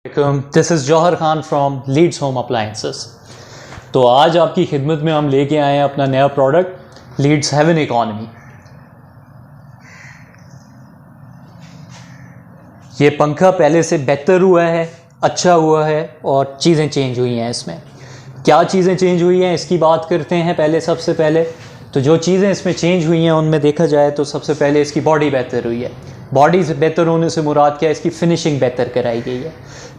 This is Jauhar Khan from Leeds home appliances. तो आज आपकी खिदमत में हम लेके आए हैं अपना नया प्रोडक्ट लीड्स हेवन इकॉनमी। ये पंखा पहले से बेहतर हुआ है, अच्छा हुआ है और चीज़ें चेंज हुई हैं। इसमें क्या चीज़ें चेंज हुई हैं इसकी बात करते हैं। सबसे पहले तो जो चीज़ें इसमें चेंज हुई हैं उनमें देखा जाए तो सबसे पहले इसकी बॉडी बेहतर हुई है। बॉडी से बेहतर होने से मुराद क्या है, इसकी फिनिशिंग बेहतर कराई गई है।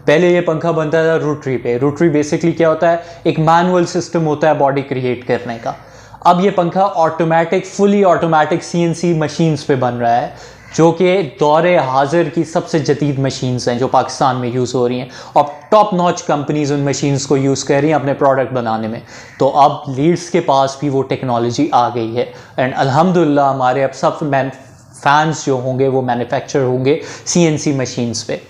पहले ये पंखा बनता था रोटरी पे। रोटरी बेसिकली क्या होता है, एक मैनुअल सिस्टम होता है बॉडी क्रिएट करने का। अब ये पंखा automatic, fully automatic CNC machines पे बन रहा है, जो कि दौरे हाजिर की सबसे जदीद मशीन्स हैं जो पाकिस्तान में यूज़ हो रही हैं और टॉप नॉच कंपनीज उन मशीन्स को यूज़ कर रही हैं अपने प्रोडक्ट बनाने में। तो अब लीड्स के पास भी वो टेक्नोलॉजी आ गई है एंड अल्हम्दुलिल्लाह हमारे अब सब फैंस जो होंगे वो मैन्युफैक्चर होंगे CNC मशीन्स पे।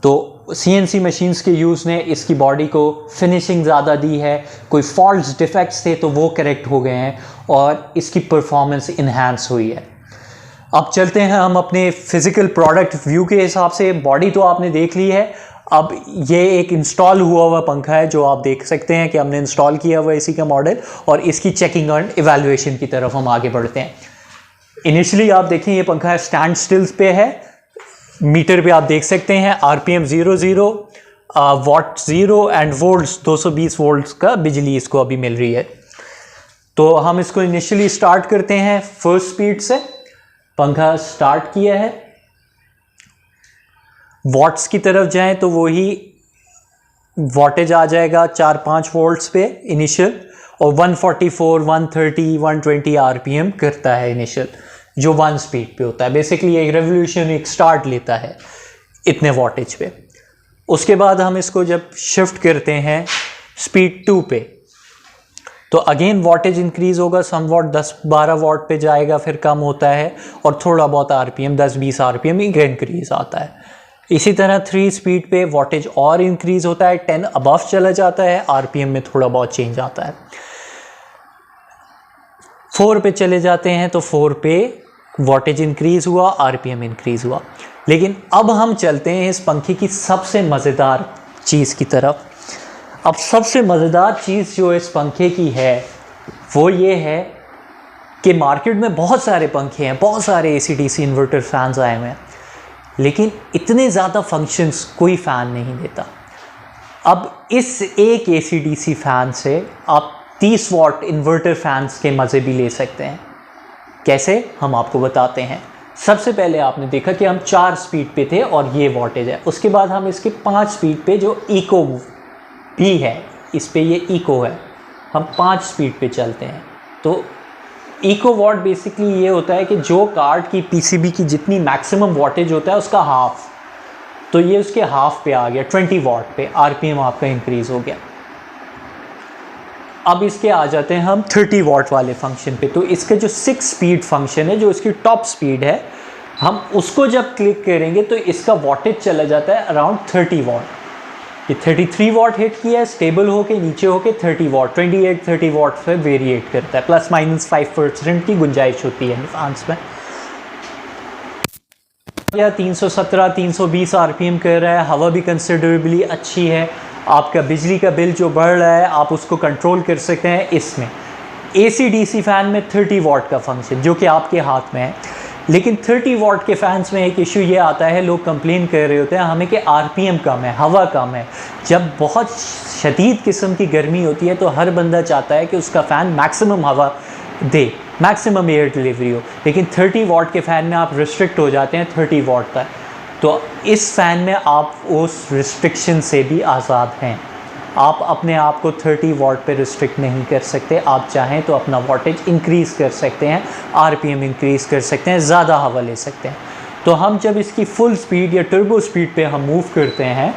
तो CNC मशीन्स के यूज़ ने इसकी बॉडी को फिनिशिंग ज़्यादा दी है। कोई फॉल्ट्स डिफेक्ट्स थे तो वो करेक्ट हो गए हैं और इसकी परफॉर्मेंस इन्हांस हुई है। अब चलते हैं हम अपने फिज़िकल प्रोडक्ट व्यू के हिसाब से। बॉडी तो आपने देख ली है। अब ये एक इंस्टॉल हुआ पंखा है जो आप देख सकते हैं कि हमने इंस्टॉल किया हुआ इसी का मॉडल, और इसकी चेकिंग एंड इवैल्यूएशन की तरफ हम आगे बढ़ते हैं। इनिशियली आप देखें ये पंखा है स्टैंड स्टिल्स पे है। मीटर पे आप देख सकते हैं RPM 00, what 0 and volts 220 volts का बिजली इसको अभी मिल रही है। तो हम इसको इनिशियली स्टार्ट करते हैं फर्स्ट स्पीड से। पंखा स्टार्ट किया है। वॉट्स की तरफ जाएं तो वही वॉटेज आ जाएगा 4-5 वोल्ट्स पे इनिशियल, और 144, 130, 120 RPM करता है इनिशियल, जो 1 स्पीड पे होता है। बेसिकली एक रेवोल्यूशन, एक स्टार्ट लेता है इतने वॉटेज पे। उसके बाद हम इसको जब शिफ्ट करते हैं स्पीड 2 पे तो अगेन वॉटेज इंक्रीज होगा, सम वॉट 10-12 वॉट पे जाएगा, फिर कम होता है और थोड़ा बहुत RPM 10-20 RPM इंक्रीज आता है। इसी तरह 3 स्पीड पे वॉटेज और इंक्रीज होता है, 10 अबव चला जाता है, RPM में थोड़ा बहुत चेंज आता है। 4 पे चले जाते हैं तो 4 पे वॉटेज इंक्रीज हुआ, RPM इंक्रीज हुआ। लेकिन अब हम चलते हैं इस पंखे की सबसे मज़ेदार चीज़ की तरफ। अब सबसे मज़ेदार चीज़ जो इस पंखे की है वो ये है कि मार्केट में बहुत सारे पंखे हैं, बहुत सारे AC/DC इन्वर्टर फैंस आए हुए हैं, लेकिन इतने ज़्यादा फंक्शंस कोई फ़ैन नहीं देता। अब इस एक AC/DC फ़ैन से आप 30 वॉट इन्वर्टर फैंस के मज़े भी ले सकते हैं। कैसे, हम आपको बताते हैं। सबसे पहले आपने देखा कि हम 4 स्पीड पे थे और ये वॉटेज है। उसके बाद हम इसके 5 स्पीड पे, जो इको भी है, इस पे ये इको है, हम 5 स्पीड पे चलते हैं। तो इको वॉट बेसिकली ये होता है कि जो कार्ड की PCB की जितनी मैक्सिमम वॉटेज होता है उसका हाफ, तो ये उसके हाफ पे आ गया, 20 वॉट पे RPM आपका इंक्रीज हो गया। अब इसके आ जाते हैं हम 30 वॉट वाले फंक्शन पे। तो इसका जो 6 स्पीड फंक्शन है, जो इसकी टॉप स्पीड है, हम उसको जब क्लिक करेंगे तो इसका वॉटेज चला जाता है अराउंड 30 वॉट। ये 33 वॉट हिट किया है, स्टेबल होके नीचे होके 30 वॉट, 28-30 वॉट से वेरिएट करता है। ±5% की गुंजाइश होती है फैंस में। या 317-320 RPM कर रहा है, हवा भी कंसिडरेबली अच्छी है। आपका बिजली का बिल जो बढ़ रहा है आप उसको कंट्रोल कर सकते हैं इसमें। AC/DC फ़ैन में 30 वॉट का फंक्शन जो कि आपके हाथ में है, लेकिन 30 वॉट के फ़ैन्स में एक इशू ये आता है, लोग कंप्लेन कर रहे होते हैं हमें कि RPM कम है, हवा कम है। जब बहुत शदीद किस्म की गर्मी होती है तो हर बंदा चाहता है कि उसका फ़ैन मैक्सिमम हवा दे, मैक्सिमम एयर डिलीवरी हो, लेकिन 30 वॉट के फ़ैन में आप रिस्ट्रिक्ट हो जाते हैं 30 वॉट तक। तो इस फ़ैन में आप उस रिस्ट्रिक्शन से भी आज़ाद हैं। आप अपने आप को 30 वॉट पे रिस्ट्रिक्ट नहीं कर सकते। आप चाहें तो अपना वॉटेज इंक्रीज़ कर सकते हैं, RPM इंक्रीज़ कर सकते हैं, ज़्यादा हवा ले सकते हैं। तो हम जब इसकी फुल स्पीड या टर्बो स्पीड पे हम मूव करते हैं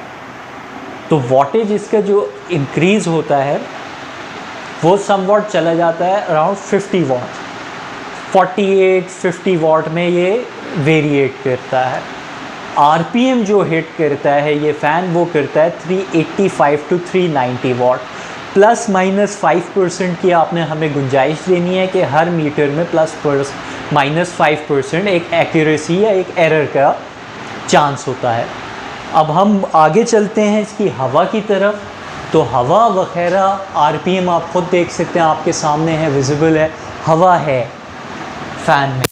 तो वॉटेज इसका जो इंक्रीज़ होता है वो सम वॉट चला जाता है अराउंड 50 वॉट, 48-50 वॉट में ये वेरिएट करता है। RPM जो हिट करता है ये फ़ैन वो करता है 385 to 390 वॉट। ±5% की आपने हमें गुंजाइश देनी है कि हर मीटर में ±5% एक एक्यूरेसी या एक एरर का चांस होता है। अब हम आगे चलते हैं इसकी हवा की तरफ। तो हवा वगैरह आरपीएम आप खुद देख सकते हैं, आपके सामने है, विजिबल है, हवा है फ़ैन में।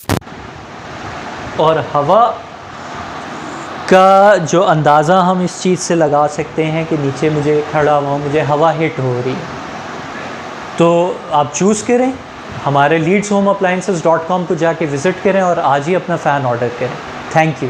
और हवा का जो अंदाज़ा हम इस चीज़ से लगा सकते हैं कि नीचे मुझे खड़ा हुआ, मुझे हवा हिट हो रही है। तो आप चूज़ करें, हमारे leadshomeappliances.com को जाके विज़िट करें और आज ही अपना फ़ैन ऑर्डर करें। Thank you.